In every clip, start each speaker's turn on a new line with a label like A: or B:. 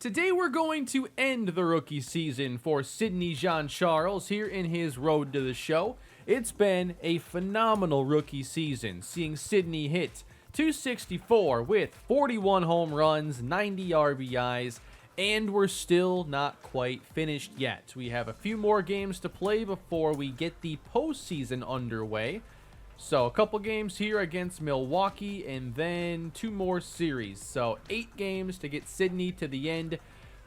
A: Today we're going to end the rookie season for Sidney Jean-Charles here in his road to the show. It's been a phenomenal rookie season, seeing Sidney hit 264 with 41 home runs, 90 RBIs, and we're still not quite finished yet. We have a few more games to play before we get the postseason underway. So a couple games here against Milwaukee and then 2 more series. So 8 games to get Sidney to the end.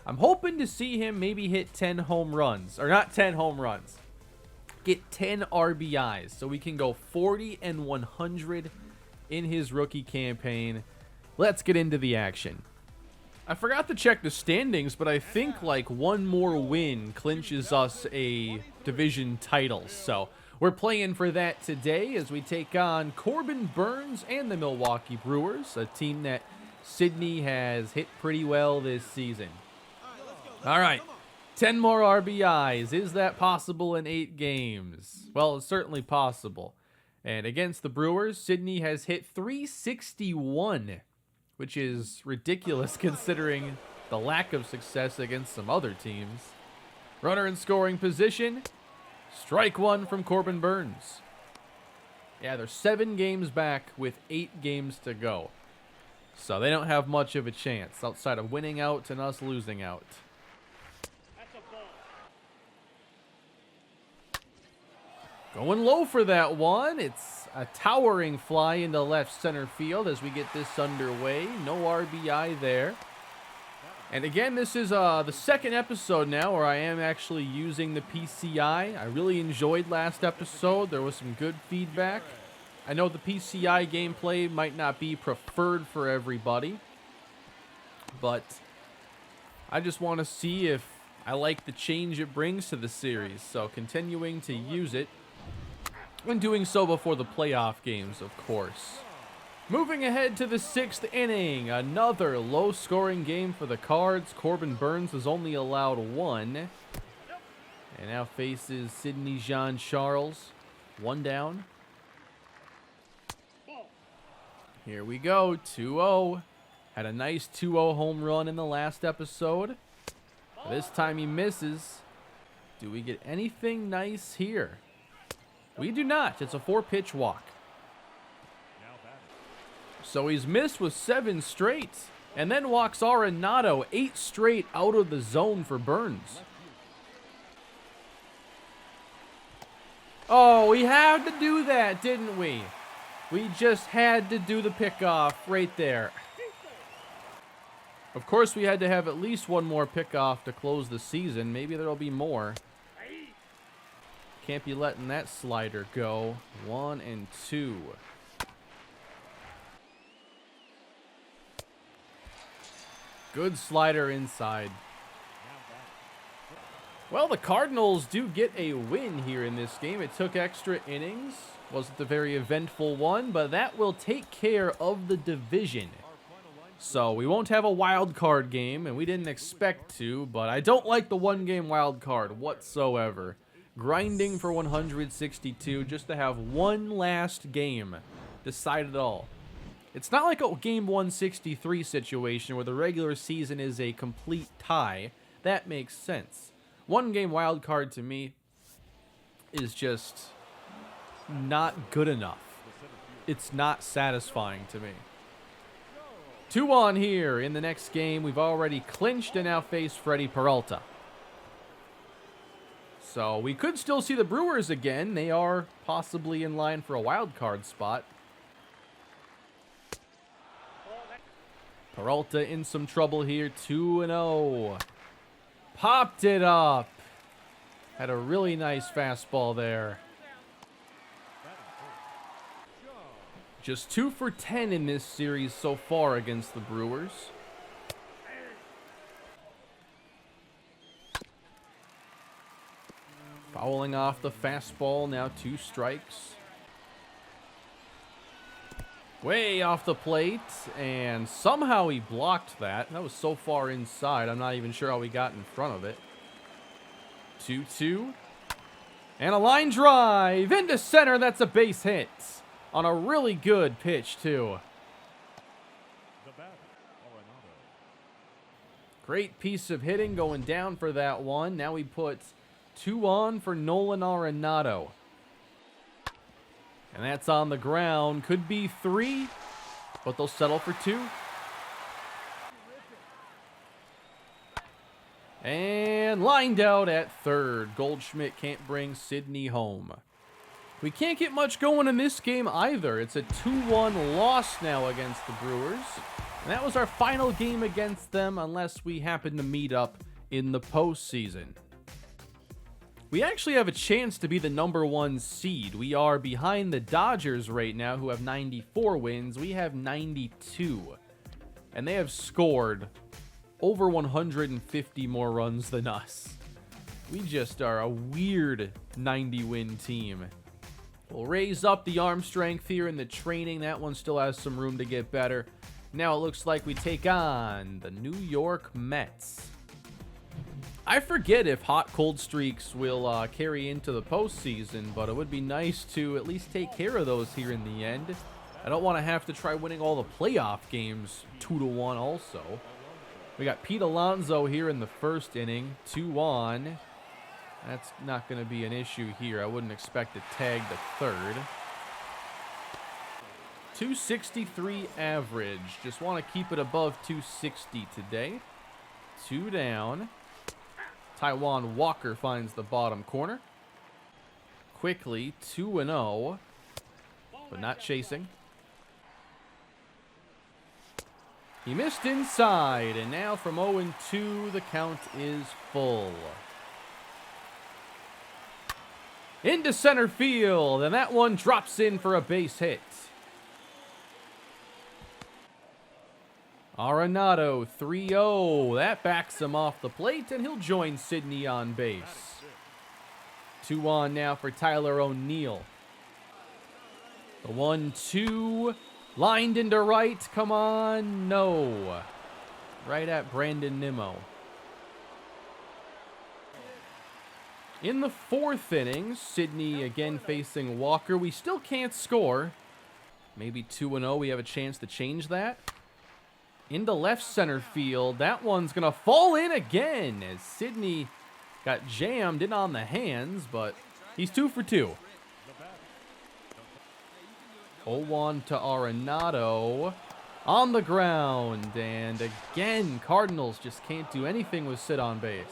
A: I'm hoping to see him maybe hit 10 home runs. Or not 10 home runs. Get 10 RBIs so we can go 40 and 100 in his rookie campaign. Let's get into the action. I forgot to check the standings, but I think like one more win clinches us a division title. So we're playing for that today as we take on Corbin Burns and the Milwaukee Brewers, a team that Sidney has hit pretty well this season. All right, 10 more RBIs. Is that possible in 8 games? Well, it's certainly possible. And against the Brewers, Sidney has hit 361, which is ridiculous considering the lack of success against some other teams. Runner in scoring position. Strike 1 from Corbin Burns. Yeah, they're 7 games back with 8 games to go. So they don't have much of a chance outside of winning out and us losing out. Going low for that one. It's a towering fly into left center field as we get this underway. No RBI there. And again, this is the second episode now where I am actually using the PCI. I really enjoyed last episode. There was some good feedback. I know the PCI gameplay might not be preferred for everybody, but I just want to see if I like the change it brings to the series. So continuing to use it and doing so before the playoff games, of course. Moving ahead to the 6th inning, another low-scoring game for the Cards. Corbin Burns has only allowed 1, and now faces Sidney Jean-Charles. 1 down. Here we go, 2-0. Had a nice 2-0 home run in the last episode. This time he misses. Do we get anything nice here? We do not. It's a 4-pitch walk. So he's missed with 7 straight. And then walks Arenado 8 straight out of the zone for Burns. Oh, we had to do that, didn't we? We just had to do the pickoff right there. Of course, we had to have at least one more pickoff to close the season. Maybe there'll be more. Can't be letting that slider go. 1 and 2. Good slider inside. Well, the Cardinals do get a win here in this game. It took extra innings. Wasn't a very eventful one, but that will take care of the division. So we won't have a wild card game, and we didn't expect to, but I don't like the 1-game wild card whatsoever. Grinding for 162 just to have one last game decide it all. It's not like a game 163 situation where the regular season is a complete tie. That makes sense. 1-game wild card to me is just not good enough. It's not satisfying to me. 2 on here in the next game. We've already clinched and now face Freddie Peralta. So we could still see the Brewers again. They are possibly in line for a wild card spot. Peralta in some trouble here. 2-0. Popped it up. Had a really nice fastball there. Just 2 for 10 in this series so far against the Brewers. Fouling off the fastball, now 2 strikes. Way off the plate, and somehow he blocked that. That was so far inside, I'm not even sure how he got in front of it. 2-2. And a line drive into center. That's a base hit on a really good pitch, too. Great piece of hitting going down for that one. Now we put 2 on for Nolan Arenado. And that's on the ground. Could be 3, but they'll settle for 2. And lined out at third. Goldschmidt can't bring Sidney home. We can't get much going in this game either. It's a 2-1 loss now against the Brewers. And that was our final game against them unless we happen to meet up in the postseason. We actually have a chance to be the #1 seed. We are behind the Dodgers right now, who have 94 wins. We have 92. And they have scored over 150 more runs than us. We just are a weird 90-win team. We'll raise up the arm strength here in the training. That one still has some room to get better. Now it looks like we take on the New York Mets. I forget if hot cold streaks will carry into the postseason, but it would be nice to at least take care of those here in the end. I don't want to have to try winning all the playoff games 2-1 also. We got Pete Alonso here in the first inning, 2 on. That's not going to be an issue here. I wouldn't expect a tag to third. 263 average. Just want to keep it above 260 today. 2 down. Taijuan Walker finds the bottom corner. Quickly, 2-0, but not chasing. He missed inside, and now from 0-2, the count is full. Into center field, and that one drops in for a base hit. Arenado, 3-0. That backs him off the plate, and he'll join Sidney on base. 2 on now for Tyler O'Neill. The 1-2. Lined into right. Come on. No. Right at Brandon Nimmo. In the 4th inning, Sidney again facing Walker. We still can't score. Maybe 2-0. We have a chance to change that. Into left center field. That one's going to fall in again as Sidney got jammed in on the hands, but he's 2 for 2. 0-1 to Arenado. On the ground. And again, Cardinals just can't do anything with Sid on base.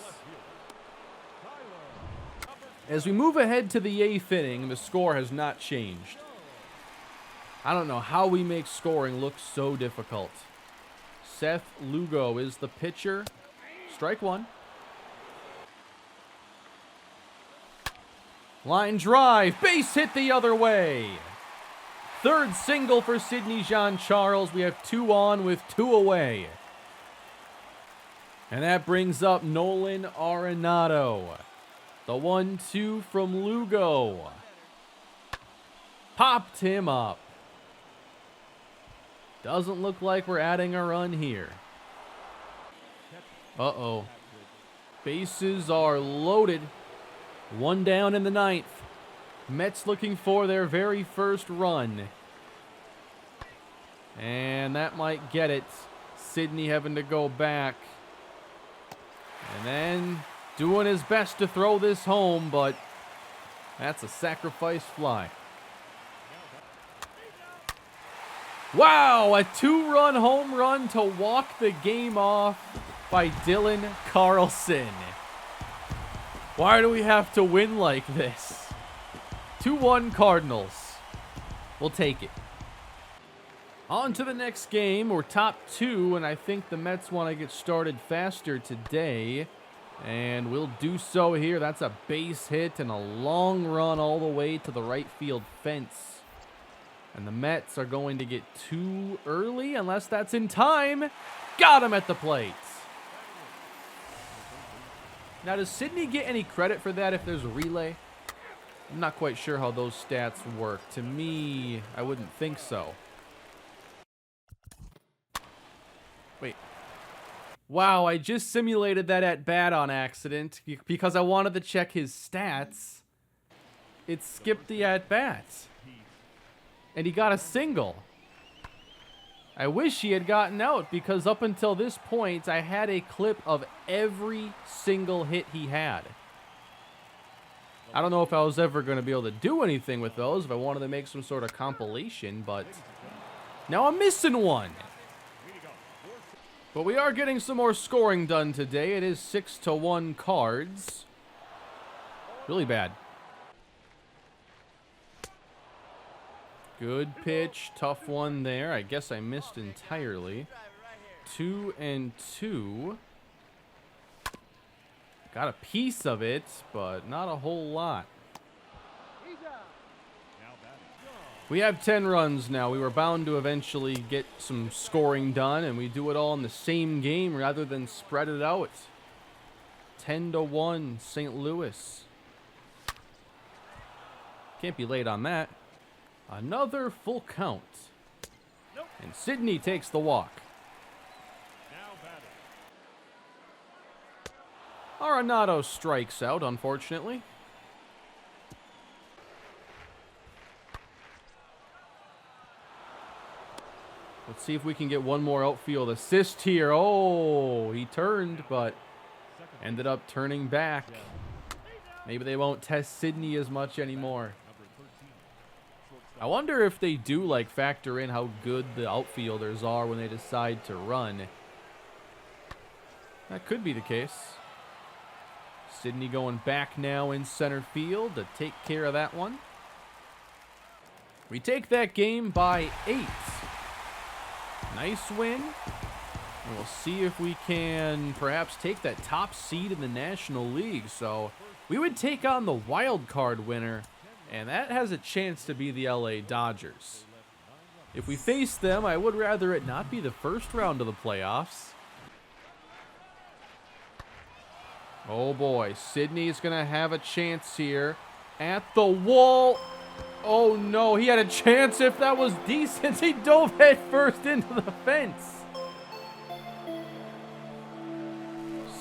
A: As we move ahead to the 8th inning, the score has not changed. I don't know how we make scoring look so difficult. Seth Lugo is the pitcher. Strike 1. Line drive. Base hit the other way. 3rd single for Sidney Jean-Charles. We have 2 on with 2 away. And that brings up Nolan Arenado. The 1-2 from Lugo. Popped him up. Doesn't look like we're adding a run here. Uh-oh. Bases are loaded. 1 down in the 9th. Mets looking for their very first run. And that might get it. Sidney having to go back. And then doing his best to throw this home, but that's a sacrifice fly. Wow, a 2-run home run to walk the game off by Dylan Carlson. Why do we have to win like this? 2-1 Cardinals. We'll take it. On to the next game. We're top 2, and I think the Mets want to get started faster today. And we'll do so here. That's a base hit and a long run all the way to the right field fence. And the Mets are going to get 2 early, unless that's in time. Got him at the plate. Now, does Sidney get any credit for that if there's a relay? I'm not quite sure how those stats work. To me, I wouldn't think so. Wait. Wow, I just simulated that at bat on accident because I wanted to check his stats. It skipped the at bat. And he got a single. I wish he had gotten out, because up until this point, I had a clip of every single hit he had. I don't know if I was ever going to be able to do anything with those, if I wanted to make some sort of compilation, but now I'm missing one. But we are getting some more scoring done today. It is 6-1 Cards. Really bad. Good pitch, tough one there. I guess I missed entirely. 2-2. Got a piece of it, but not a whole lot. We have 10 runs now. We were bound to eventually get some scoring done, and we do it all in the same game rather than spread it out. 10-1, St. Louis. Can't be late on that. Another full count. And Sydney takes the walk. Arenado strikes out, unfortunately. Let's see if we can get one more outfield assist here. Oh, he turned, but ended up turning back. Maybe they won't test Sydney as much anymore. I wonder if they do like factor in how good the outfielders are when they decide to run. That could be the case. Sydney going back now in center field to take care of that one. We take that game by 8. Nice win. And we'll see if we can perhaps take that top seed in the National League. So we would take on the wild card winner, and that has a chance to be the LA Dodgers. If we face them, I would rather it not be the first round of the playoffs. Oh boy, Sydney's gonna have a chance here at the wall. Oh no, he had a chance if that was decent. He dove head first into the fence.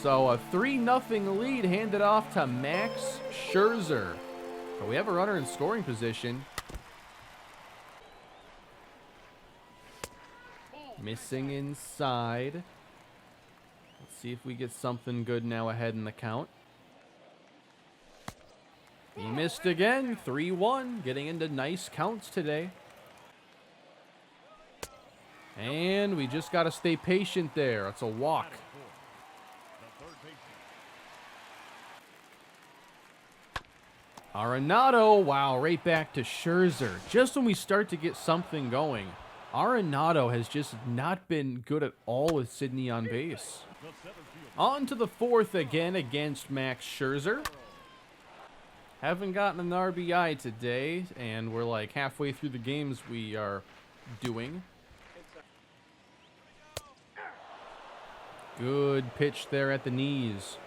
A: So a 3-0 lead handed off to Max Scherzer. But we have a runner in scoring position. Missing inside. Let's see if we get something good now ahead in the count. He missed again. 3-1. Getting into nice counts today. And we just got to stay patient there. It's a walk. Arenado, wow, right back to Scherzer. Just when we start to get something going, Arenado has just not been good at all with Sydney on base. On to the 4th again against Max Scherzer. Haven't gotten an RBI today, and we're like halfway through the games we are doing. Good pitch there at the knees.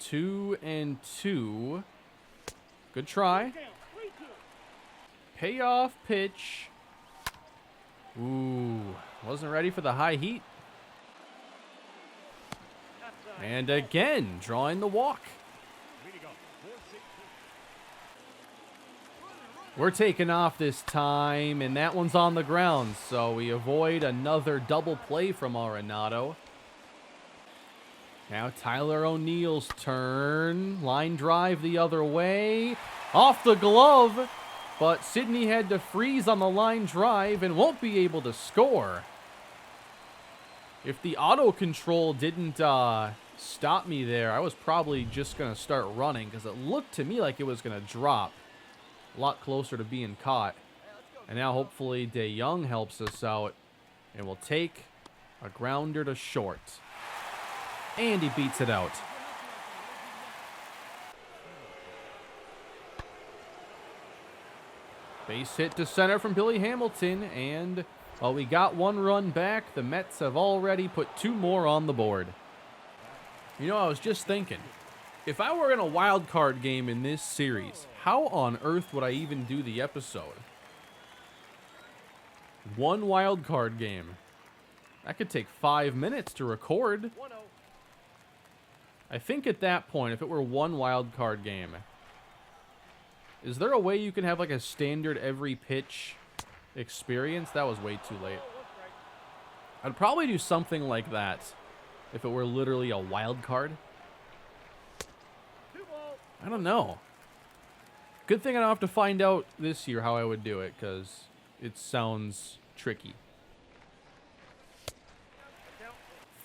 A: 2-2. Good try. Payoff pitch. Ooh, wasn't ready for the high heat. And again, drawing the walk. We're taking off this time, and that one's on the ground, so we avoid another double play from Arenado. Now Tyler O'Neill's turn. Line drive the other way. Off the glove, but Sydney had to freeze on the line drive and won't be able to score. If the auto control didn't stop me there, I was probably just going to start running because it looked to me like it was going to drop. A lot closer to being caught. And now hopefully DeYoung helps us out and will take a grounder to short. And he beats it out. Base hit to center from Billy Hamilton, and while we got one run back, the Mets have already put 2 more on the board. You know, I was just thinking, if I were in a wild card game in this series, how on earth would I even do the episode? One wild card game. That could take 5 minutes to record. I think at that point, if it were one wild card game, is there a way you can have like a standard every pitch experience? That was way too late. I'd probably do something like that if it were literally a wild card. I don't know. Good thing I don't have to find out this year how I would do it, because it sounds tricky.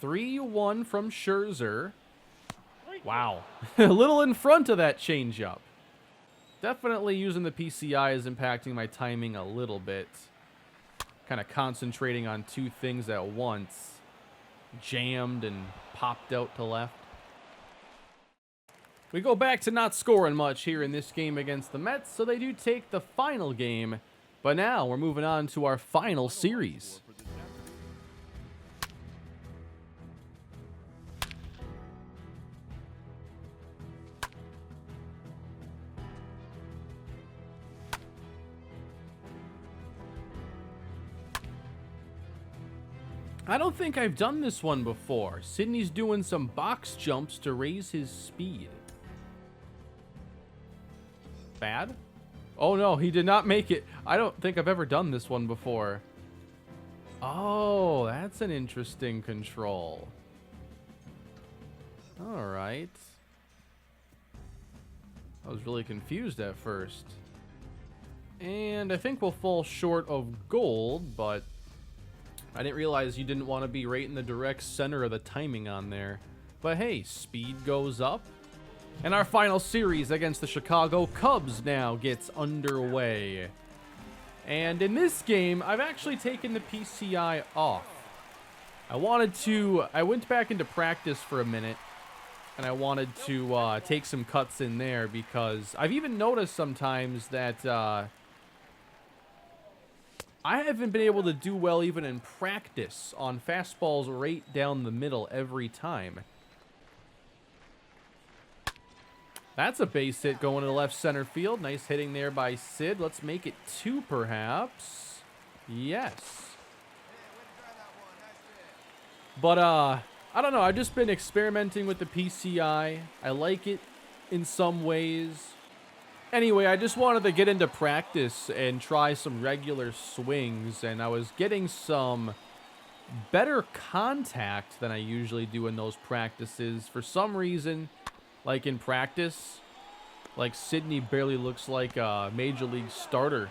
A: 3-1 from Scherzer. Wow. A little in front of that changeup. Definitely using the PCI is impacting my timing a little bit. Kind of concentrating on two things at once. Jammed and popped out to left. We go back to not scoring much here in this game against the Mets, so they do take the final game. But now we're moving on to our final series. I don't think I've done this one before. Sidney's doing some box jumps to raise his speed. Bad? Oh no, he did not make it. I don't think I've ever done this one before. Oh, that's an interesting control. Alright. I was really confused at first. And I think we'll fall short of gold, but I didn't realize you didn't want to be right in the direct center of the timing on there. But hey, speed goes up. And our final series against the Chicago Cubs now gets underway. And in this game, I've actually taken the PCI off. I went back into practice for a minute, and I wanted to take some cuts in there, because I've even noticed sometimes that I haven't been able to do well even in practice on fastballs right down the middle every time. That's a base hit going to left center field. Nice hitting there by Sid. Let's make it 2 perhaps. Yes. But I don't know. I've just been experimenting with the PCI. I like it in some ways. Anyway, I just wanted to get into practice and try some regular swings, and I was getting some better contact than I usually do in those practices. For some reason, like in practice, like Sidney barely looks like a major league starter.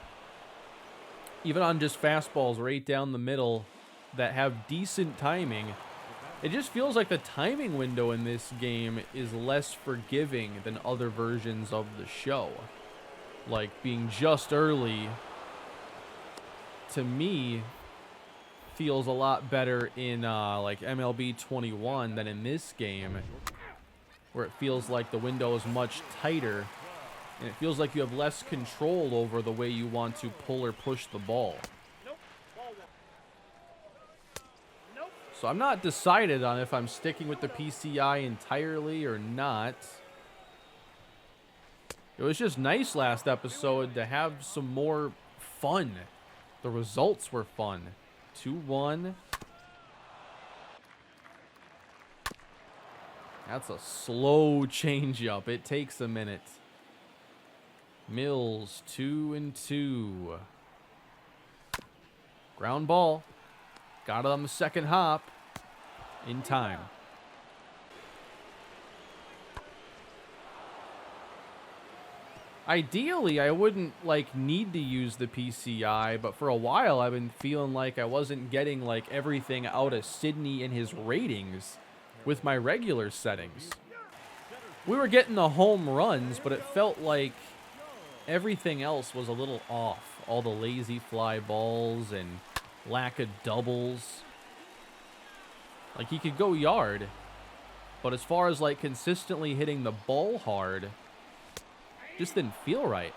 A: Even on just fastballs right down the middle that have decent timing, it just feels like the timing window in this game is less forgiving than other versions of the show. Like being just early, to me, feels a lot better in like MLB 21 than in this game, where it feels like the window is much tighter, and it feels like you have less control over the way you want to pull or push the ball. So I'm not decided on if I'm sticking with the PCI entirely or not. It was just nice last episode to have some more fun. The results were fun. 2-1. That's a slow changeup. It takes a minute. Mills, 2-2. Ground ball. Got it on the second hop. In time. Ideally, I wouldn't need to use the PCI, but for a while I've been feeling like I wasn't getting everything out of Sidney in his ratings with my regular settings. We were getting the home runs, but it felt like everything else was a little off. All the lazy fly balls and lack of doubles. Like, he could go yard, but as far as consistently hitting the ball hard, just didn't feel right.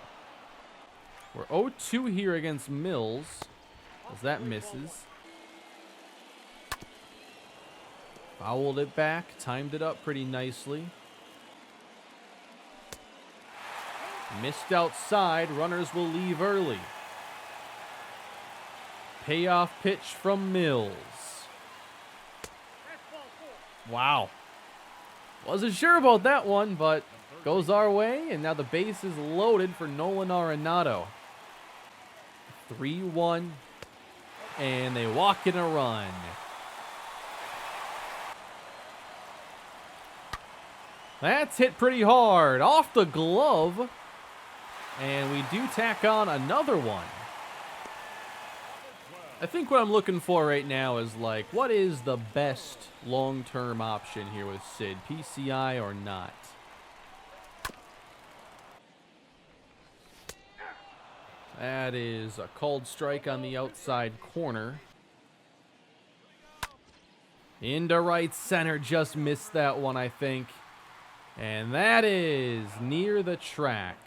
A: We're 0-2 here against Mills, as that misses. Fouled it back, timed it up pretty nicely. Missed outside, runners will leave early. Payoff pitch from Mills. Wow. Wasn't sure about that one, but goes our way, and now the base is loaded for Nolan Arenado. 3-1, and they walk in a run. That's hit pretty hard. Off the glove. And we do tack on another one. I think what I'm looking for right now is, like, what is the best long-term option here with Sid? PCI or not? That is a called strike on the outside corner. Into right center, just missed that one, I think. And that is near the track.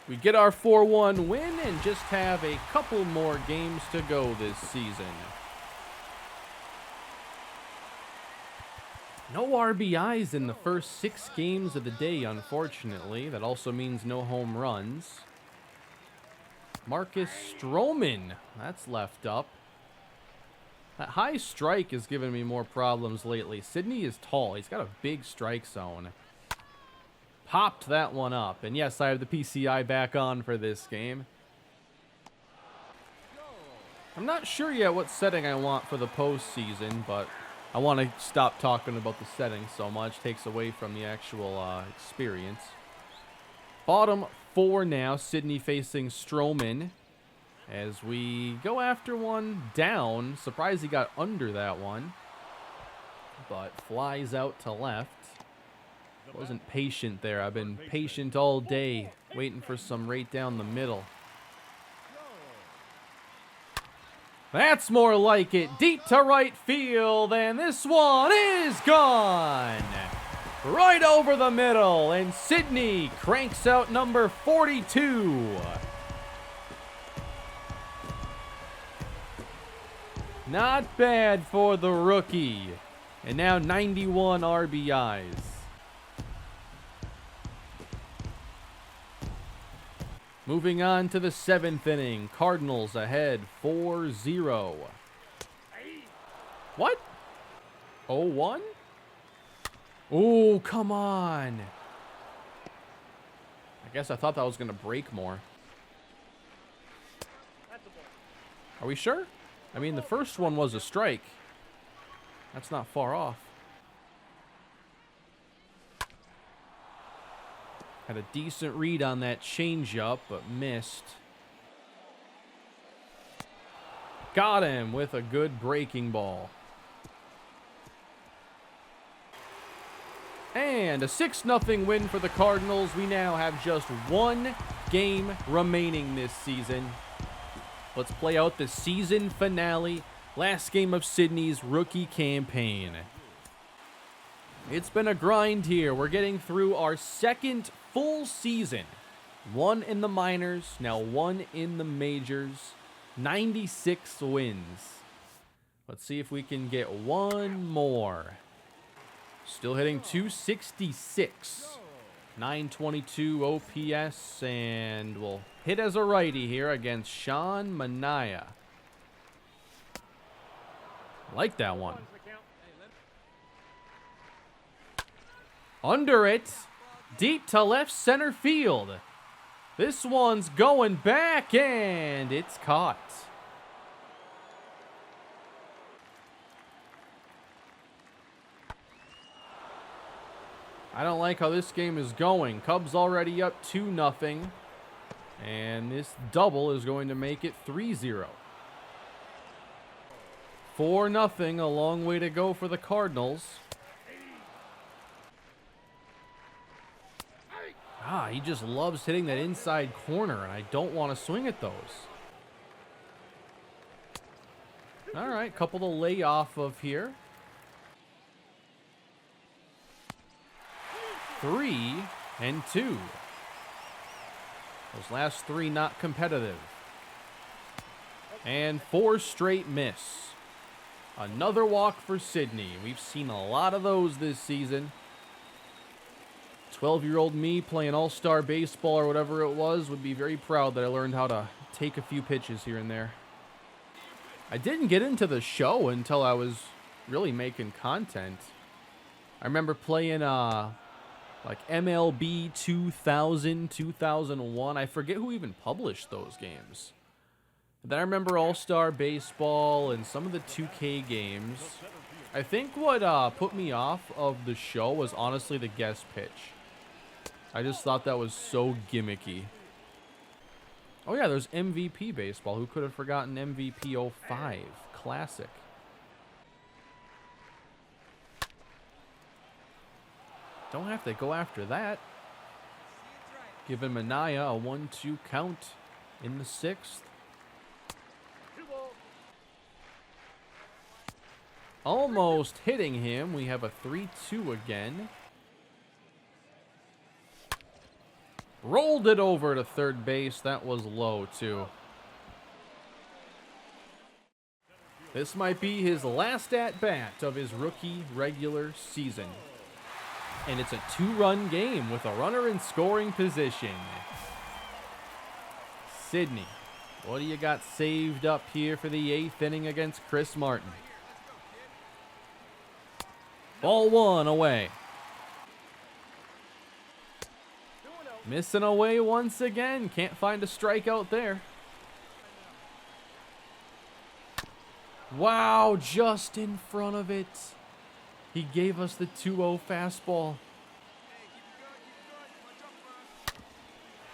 A: We get our 4-1 win and just have a couple more games to go this season. No RBIs in the first 6 games of the day, unfortunately. That also means no home runs. Marcus Stroman, that's left up. That high strike is giving me more problems lately. Sidney is tall. He's got a big strike zone. Popped that one up. And yes, I have the PCI back on for this game. I'm not sure yet what setting I want for the postseason, but I want to stop talking about the settings so much. Takes away from the actual experience. Bottom 4 now. Sidney facing Stroman. As we go after one down. Surprised he got under that one. But flies out to left. Wasn't patient there. I've been patient all day, waiting for some right down the middle. That's more like it. Deep to right field, and this one is gone. Right over the middle, and Sidney cranks out number 42. Not bad for the rookie. And now 91 RBIs. Moving on to the 7th inning. Cardinals ahead 4-0. What? 0-1? Oh, come on. I guess I thought that was going to break more. Are we sure? I mean, the first one was a strike. That's not far off. Had a decent read on that changeup, but missed. Got him with a good breaking ball. And a 6-0 win for the Cardinals. We now have just one game remaining this season. Let's play out the season finale. Last game of Sidney's rookie campaign. It's been a grind here. We're getting through our second full season. 1 in the minors, now 1 in the majors. 96 wins. Let's see if we can get one more. Still hitting 266. 922 OPS, and we'll hit as a righty here against Sean Manaea. Like that one. Under it. Deep to left center field. This one's going back, and it's caught. I don't like how this game is going. Cubs already up 2-0. And this double is going to make it 3-0. 4-0, a long way to go for the Cardinals. He just loves hitting that inside corner, and I don't want to swing at those. All right, couple to lay off of here. 3 and 2. Those last 3 not competitive. And 4 straight miss. Another walk for Sidney. We've seen a lot of those this season. 12-year-old me playing all-star baseball or whatever it was would be very proud that I learned how to take a few pitches here and there. I didn't get into the show until I was really making content. I remember playing like MLB 2000, 2001. I forget who even published those games. Then I remember All-Star Baseball and some of the 2K games. I think what put me off of the show was honestly the guest pitch. I just thought that was so gimmicky. Oh yeah, there's MVP baseball. Who could have forgotten MVP 05? Classic. Don't have to go after that. Giving Mania a 1-2 count in the 6th. Almost hitting him. We have a 3-2 again. Rolled it over to third base. That was low, too. This might be his last at-bat of his rookie regular season. And it's a 2-run game with a runner in scoring position. Sidney, what do you got saved up here for the 8th inning against Chris Martin? Ball 1 away. Missing away once again. Can't find a strikeout there. Wow, just in front of it. He gave us the 2-0 fastball.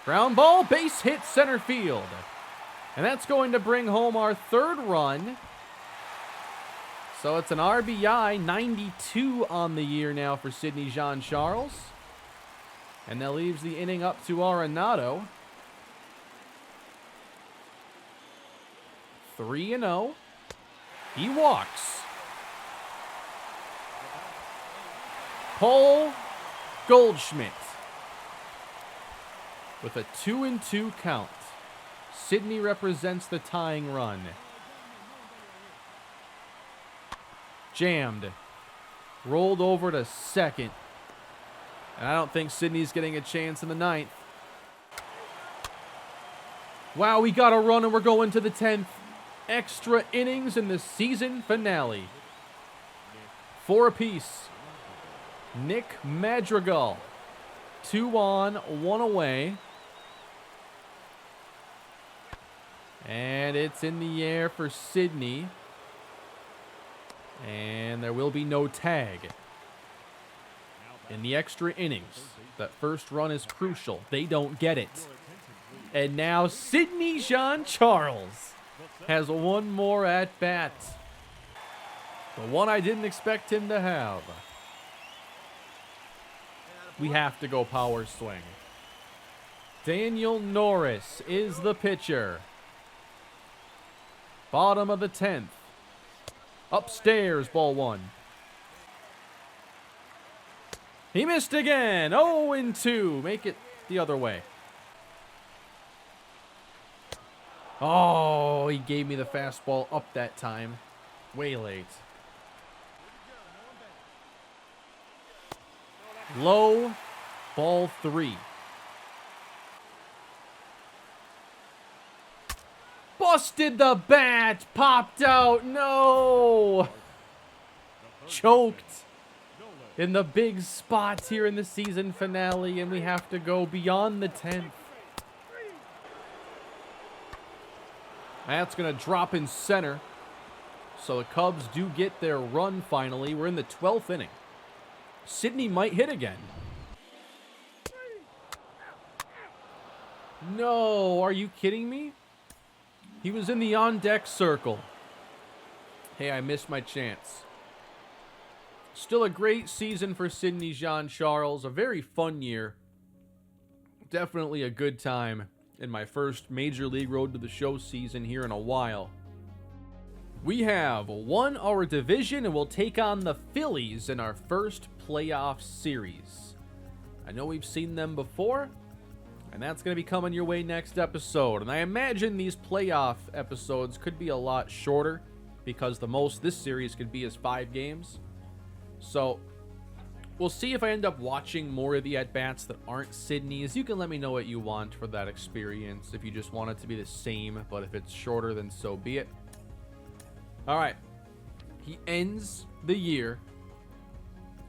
A: Ground ball, base hit center field. And that's going to bring home our 3rd run. So it's an RBI 92 on the year now for Sidney Jean-Charles. And that leaves the inning up to Arenado. 3-0. He walks. Paul Goldschmidt with a 2-2 count. Sidney represents the tying run. Jammed. Rolled over to second. And I don't think Sidney's getting a chance in the 9th. Wow, we got a run and we're going to the 10th. Extra innings in the season finale. 4 apiece. Nick Madrigal. 2 on, 1 away. And it's in the air for Sidney. And there will be no tag. In the extra innings, that first run is crucial. They don't get it. And now Sidney Jean-Charles has one more at-bat. The one I didn't expect him to have. We have to go power swing. Daniel Norris is the pitcher. Bottom of the 10th. Upstairs, ball 1. He missed again. 0-2. Make it the other way. Oh, he gave me the fastball up that time. Way late. Low, ball 3. Busted the bat. Popped out. No. Choked in the big spots here in the season finale, and we have to go beyond the 10th. That's going to drop in center. So the Cubs do get their run finally. We're in the 12th inning. Sidney might hit again. No, are you kidding me? He was in the on-deck circle. Hey, I missed my chance. Still a great season for Sidney Jean-Charles. A very fun year. Definitely a good time in my first Major League Road to the Show season here in a while. We have won our division and we'll take on the Phillies in our first playoff series. I know we've seen them before, and that's going to be coming your way next episode. And I imagine these playoff episodes could be a lot shorter because the most this series could be is 5 games. So we'll see if I end up watching more of the at-bats that aren't Sidney's. You can let me know what you want for that experience. If you just want it to be the same, but if it's shorter, then so be it. All right. He ends the year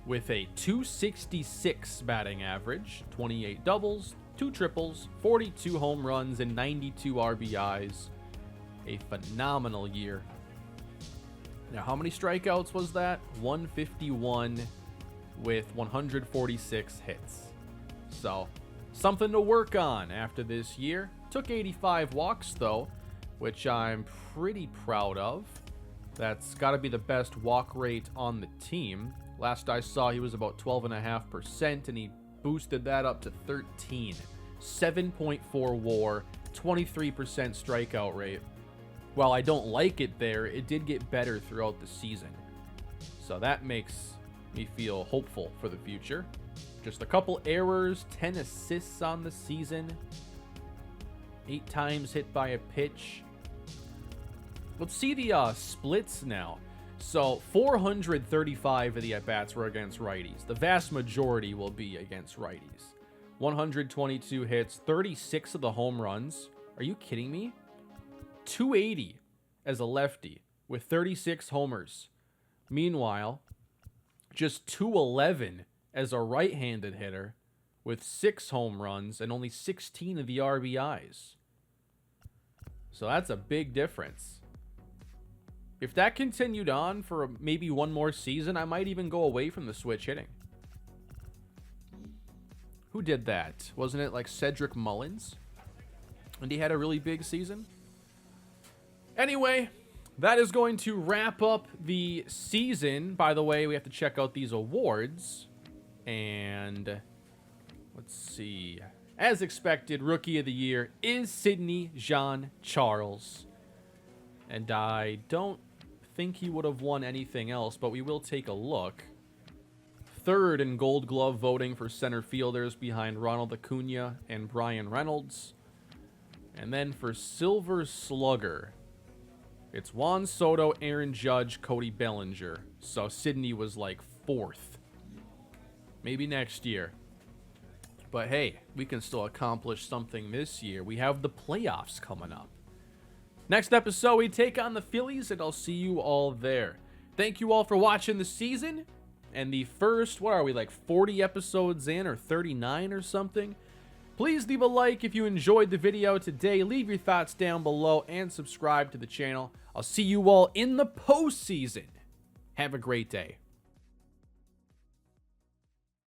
A: with a .266 batting average, 28 doubles, 2 triples, 42 home runs, and 92 RBIs. A phenomenal year. Now, how many strikeouts was that? 151 with 146 hits. So, something to work on after this year. Took 85 walks, though, which I'm pretty proud of. That's got to be the best walk rate on the team. Last I saw, he was about 12.5%, and he boosted that up to 13. 7.4 WAR, 23% strikeout rate. While I don't like it there, it did get better throughout the season. So that makes me feel hopeful for the future. Just a couple errors, 10 assists on the season, 8 times hit by a pitch. Let's see the splits now. So 435 of the at-bats were against righties. The vast majority will be against righties. 122 hits, 36 of the home runs. Are you kidding me? 280 as a lefty with 36 homers. Meanwhile, just 211 as a right-handed hitter with 6 home runs and only 16 of the RBIs. So that's a big difference. If that continued on for maybe one more season, I might even go away from the switch hitting. Who did that? Wasn't it like Cedric Mullins? And he had a really big season? Anyway, that is going to wrap up the season. By the way, we have to check out these awards. And let's see. As expected, Rookie of the Year is Sidney Jean-Charles. And I don't think he would have won anything else, but we will take a look. Third in Gold Glove voting for center fielders behind Ronald Acuna and Brian Reynolds. And then for Silver Slugger, it's Juan Soto, Aaron Judge, Cody Bellinger. So Sidney was like 4th. Maybe next year. But hey, we can still accomplish something this year. We have the playoffs coming up. Next episode, we take on the Phillies, and I'll see you all there. Thank you all for watching the season. And the first, what are we, like 40 episodes in, or 39 or something? Please leave a like if you enjoyed the video today. Leave your thoughts down below and subscribe to the channel. I'll see you all in the postseason. Have a great day.